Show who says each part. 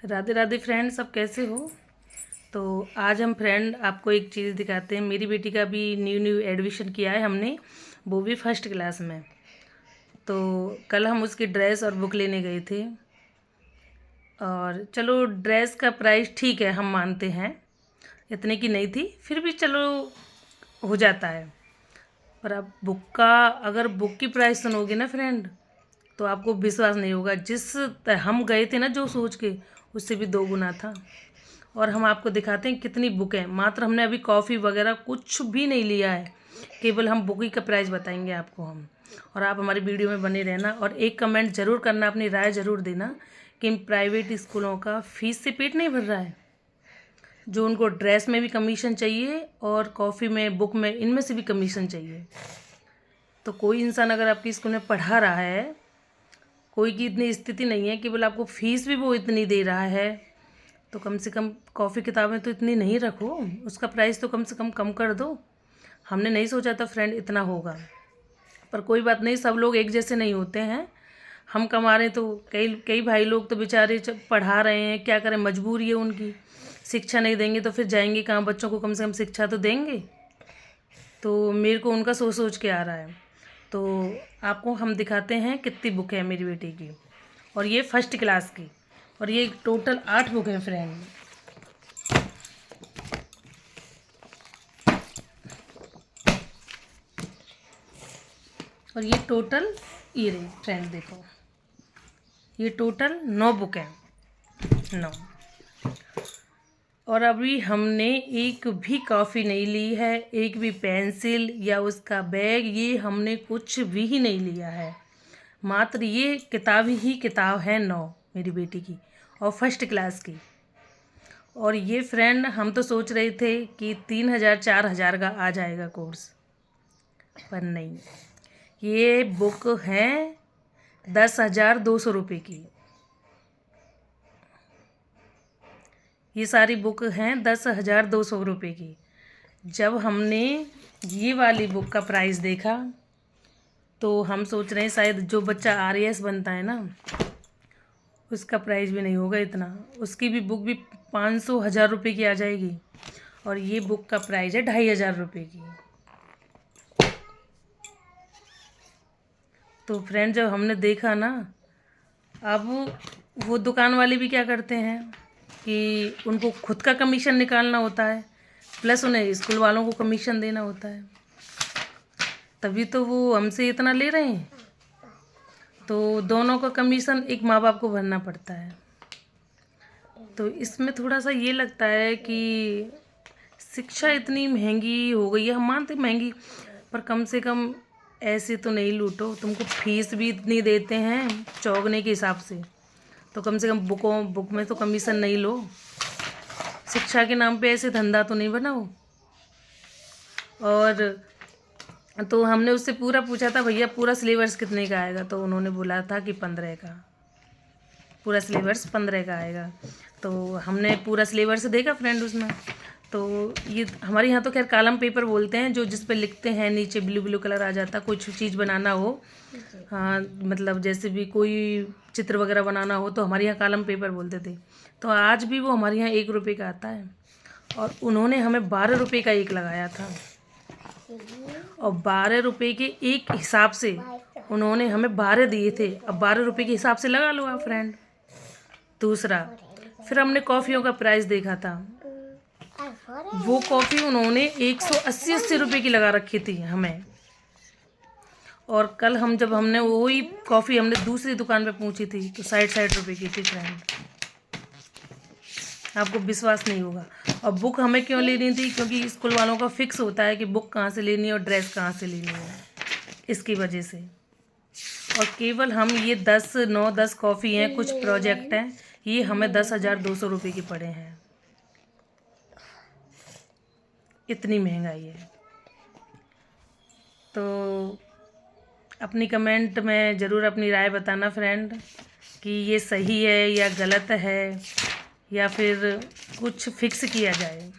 Speaker 1: Radhe Radhe friend, सब कैसे हो। तो आज हम फ्रेंड आपको एक चीज़ दिखाते हैं। मेरी बेटी का भी न्यू एडमिशन किया है हमने, वो भी फर्स्ट क्लास में। तो कल हम उसकी ड्रेस और बुक लेने गए थे। और चलो, ड्रेस का प्राइस ठीक है, हम मानते हैं इतने की नहीं थी, फिर भी चलो हो जाता है। पर अब बुक का, अगर बुक की प्राइस सुनोगे ना फ्रेंड, तो आपको विश्वास नहीं होगा। हम गए थे ना जो सोच के, उससे भी 2 गुना था। और हम आपको दिखाते हैं कितनी बुक है। मात्र हमने अभी कॉफ़ी वगैरह कुछ भी नहीं लिया है, केवल हम बुक ही का प्राइस बताएंगे आपको हम। और आप हमारी वीडियो में बने रहना और एक कमेंट ज़रूर करना, अपनी राय ज़रूर देना कि इन प्राइवेट स्कूलों का फ़ीस से पेट नहीं भर रहा है। जो उनको ड्रेस में भी कमीशन चाहिए और कॉफ़ी में, बुक में, इनमें से भी कमीशन चाहिए। तो कोई इंसान अगर आपकी स्कूल में पढ़ा रहा है, कोई की इतनी स्थिति नहीं है कि बोले आपको फ़ीस भी वो इतनी दे रहा है, तो कम से कम कॉफ़ी किताबें तो इतनी नहीं रखो, उसका प्राइस तो कम से कम कर दो। हमने नहीं सोचा था फ्रेंड इतना होगा, पर कोई बात नहीं, सब लोग एक जैसे नहीं होते हैं। हम कमा रहे तो कई कई भाई लोग तो बेचारे पढ़ा रहे हैं, क्या करें, मजबूरी है उनकी। शिक्षा नहीं देंगे तो फिर जाएंगे कहाँ, बच्चों को कम से कम शिक्षा तो देंगे। तो मेरे को उनका सोच सोच के आ रहा है। तो आपको हम दिखाते हैं कितनी बुक है मेरी बेटी की, और ये फर्स्ट क्लास की, और ये टोटल 8 बुक हैं फ्रेंड। और ये टोटल, ये रही फ्रेंड देखो, ये टोटल 9 बुक हैं, 9। और अभी हमने एक भी कॉफ़ी नहीं ली है, एक भी पेंसिल या उसका बैग, ये हमने कुछ भी ही नहीं लिया है। मात्र ये किताब ही किताब है 9 मेरी बेटी की, और फर्स्ट क्लास की। और ये फ्रेंड हम तो सोच रहे थे कि 3,000-4,000 का आ जाएगा कोर्स, पर नहीं, ये बुक है 10,200 रुपये की। ये सारी बुक हैं 10,200 रुपये की। जब हमने ये वाली बुक का प्राइस देखा तो हम सोच रहे हैं शायद जो बच्चा RAS बनता है ना, उसका प्राइस भी नहीं होगा इतना। उसकी भी बुक भी 500-1,000 रुपये की आ जाएगी, और ये बुक का प्राइस है 2,500 रुपये की। तो फ्रेंड, जब हमने देखा ना, अब वो दुकान वाले भी क्या करते हैं कि उनको खुद का कमीशन निकालना होता है, प्लस उन्हें स्कूल वालों को कमीशन देना होता है, तभी तो वो हमसे इतना ले रहे हैं। तो दोनों का कमीशन एक माँ बाप को भरना पड़ता है। तो इसमें थोड़ा सा ये लगता है कि शिक्षा इतनी महंगी हो गई है। हम मानते महंगी, पर कम से कम ऐसे तो नहीं लूटो। तुमको फीस भी इतनी देते हैं चौगने के हिसाब से, तो कम से कम बुक में तो कमीशन नहीं लो। शिक्षा के नाम पे ऐसे धंधा तो नहीं बनाओ। और तो हमने उससे पूरा पूछा था, भैया पूरा सिलेबस कितने का आएगा, तो उन्होंने बोला था कि 15 का, पूरा सिलेबस 15 का आएगा। तो हमने पूरा सिलेबस देखा फ्रेंड उसमें। तो ये हमारे यहाँ तो खैर कॉलम पेपर बोलते हैं, जो जिस पे लिखते हैं, नीचे ब्लू कलर आ जाता, कुछ चीज़ बनाना हो, हाँ, मतलब जैसे भी कोई चित्र वगैरह बनाना हो तो हमारे यहाँ कॉलम पेपर बोलते थे। तो आज भी वो हमारे यहाँ 1 रुपये का आता है, और उन्होंने हमें 12 रुपये का एक लगाया था। और 12 रुपये के एक हिसाब से उन्होंने हमें 12 दिए थे। अब 12 रुपये के हिसाब से लगा लो आप फ्रेंड। दूसरा, फिर हमने कॉफ़ियों का प्राइस देखा था। वो कॉफ़ी उन्होंने 180 रुपये की लगा रखी थी हमें। और कल जब हमने वही कॉफ़ी हमने दूसरी दुकान पे पूछी थी तो 60 रुपये की थी फ्रेंड। आपको विश्वास नहीं होगा। और बुक हमें क्यों लेनी थी, क्योंकि स्कूल वालों का फिक्स होता है कि बुक कहाँ से लेनी है और ड्रेस कहाँ से लेनी है, इसकी वजह से। और केवल हम ये 10 कॉफ़ी हैं, कुछ प्रोजेक्ट हैं, ये हमें 10,200 रुपये की पड़े हैं। इतनी महंगाई है। तो अपनी कमेंट में ज़रूर अपनी राय बताना फ्रेंड कि ये सही है या गलत है, या फिर कुछ फिक्स किया जाए।